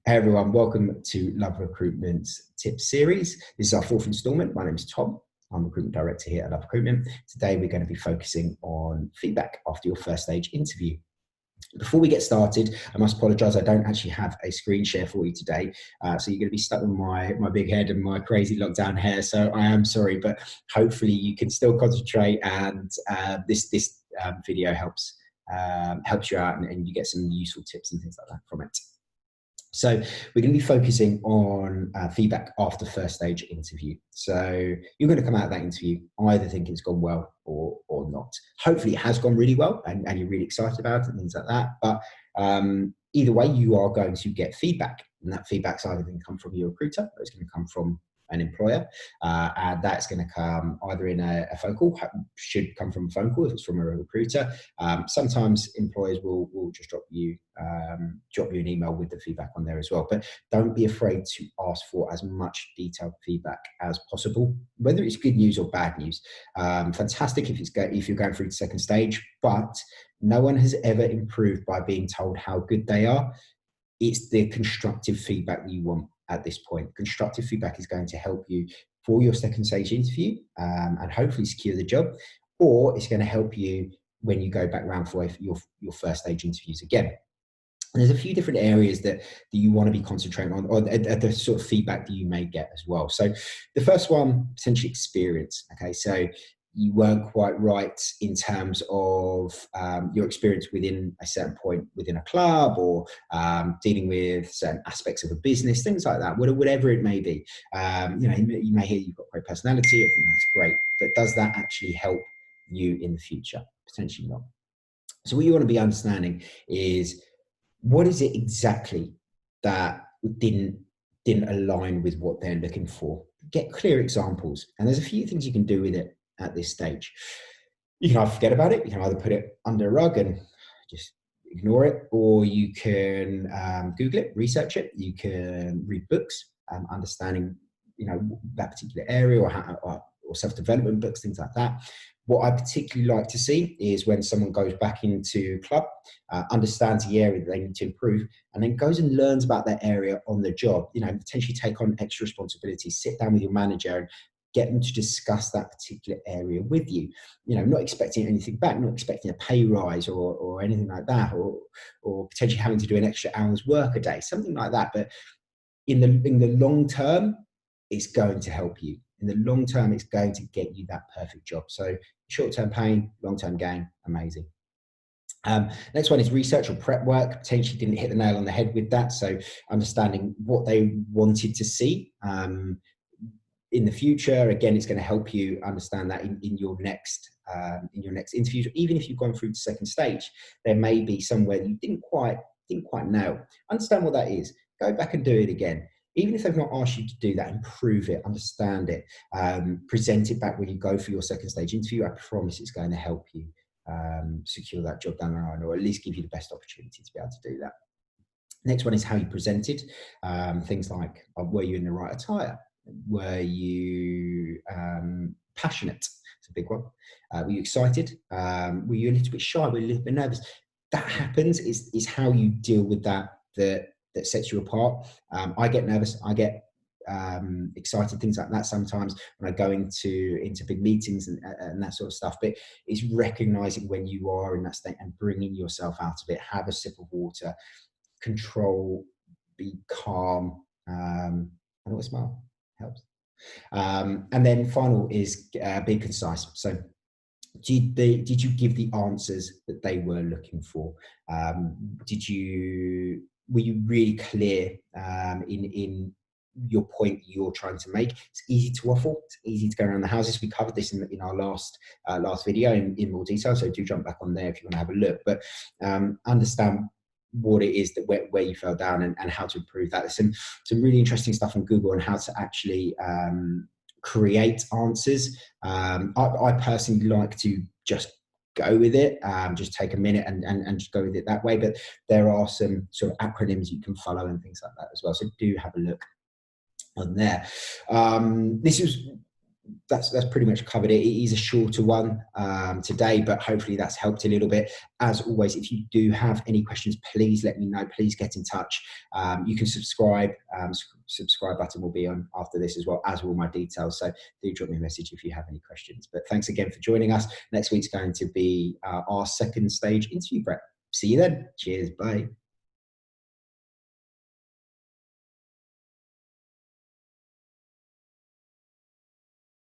Hey everyone, welcome to Love Recruitment's tip series. This is our fourth installment. My name is Tom. I'm Recruitment Director here at Love Recruitment. Today we're going to be focusing on feedback after your first stage interview. Before we get started, I must apologise, I don't actually have a screen share for you today. So you're going to be stuck with my big head and my crazy lockdown hair. So I am sorry, but hopefully you can still concentrate and this video helps you out and you get some useful tips and things like that from it. So we're going to be focusing on feedback after first stage interview. So you're going to come out of that interview either thinking it's gone well or not. Hopefully it has gone really well and you're really excited about it and things like that. But either way, you are going to get feedback. And that feedback's either going to come from your recruiter or it's going to come from an employer. And that's going to come either in a phone call, should come from a phone call if it's from a recruiter. Sometimes employers will just drop you an email with the feedback on there as well. But don't be afraid to ask for as much detailed feedback as possible, whether it's good news or bad news. Fantastic if you're going through the second stage, but no one has ever improved by being told how good they are. It's the constructive feedback that you want at this point. Constructive feedback is going to help you for your second stage interview and hopefully secure the job, or it's going to help you when you go back round for your first stage interviews again. And there's a few different areas that you want to be concentrating on, or the sort of feedback that you may get as well. So the first one, potentially experience. Okay, so you weren't quite right in terms of your experience within a certain point within a club or dealing with certain aspects of a business, things like that, whatever it may be. You may hear you've got great personality, I think that's great, but does that actually help you in the future? Potentially not. So what you want to be understanding is, what is it exactly that didn't align with what they're looking for? Get clear examples. And there's a few things you can do with it at this stage. You can either forget about it, you can either put it under a rug and just ignore it, or you can Google it, research it, you can read books, understanding that particular area or self-development books, things like that. What I particularly like to see is when someone goes back into club, understands the area that they need to improve, and then goes and learns about that area on the job, potentially take on extra responsibilities, sit down with your manager and get them to discuss that particular area with you, not expecting anything back, not expecting a pay rise or anything like that, or potentially having to do an extra hour's work a day, something like that. But in the long term, it's going to help you. In the long term, it's going to get you that perfect job. So short-term pain, long-term gain, amazing. Next one is research or prep work. Potentially didn't hit the nail on the head with that. So understanding what they wanted to see in the future. Again, it's going to help you understand that in your next interviews. Even if you've gone through the second stage, there may be somewhere you didn't quite nail. Understand what that is. Go back and do it again. Even if they've not asked you to do that, improve it, understand it, present it back when you go for your second stage interview. I promise it's going to help you secure that job down the line, or at least give you the best opportunity to be able to do that. Next one is how you presented. Things like, were you in the right attire? Were you passionate? It's a big one. Were you excited? Were you a little bit shy? Were you a little bit nervous? That happens. Is how you deal with that sets you apart. I get nervous. I get excited, things like that sometimes when I go into big meetings and that sort of stuff. But it's recognizing when you are in that state and bringing yourself out of it. Have a sip of water, control, be calm, and always smile. Helps. And then final is be concise. So did you give the answers that they were looking for? Were you really clear in your point you're trying to make? It's easy to waffle. It's easy to go around the houses. We covered this in our last video in more detail, so do jump back on there if you want to have a look. But understand what it is that where you fell down and how to improve that. There's some really interesting stuff on Google on how to actually create answers. I personally like to just go with it, just take a minute and just go with it that way. But there are some sort of acronyms you can follow and things like that as well. So do have a look on there. This is that's pretty much covered it. It is a shorter one today, but hopefully that's helped a little bit. As always, if you do have any questions, please let me know. Please get in touch. You can subscribe. Subscribe button will be on after this, as well as all my details. So do drop me a message if you have any questions. But thanks again for joining us. Next week's going to be our second stage interview prep. See you then. Cheers. Bye.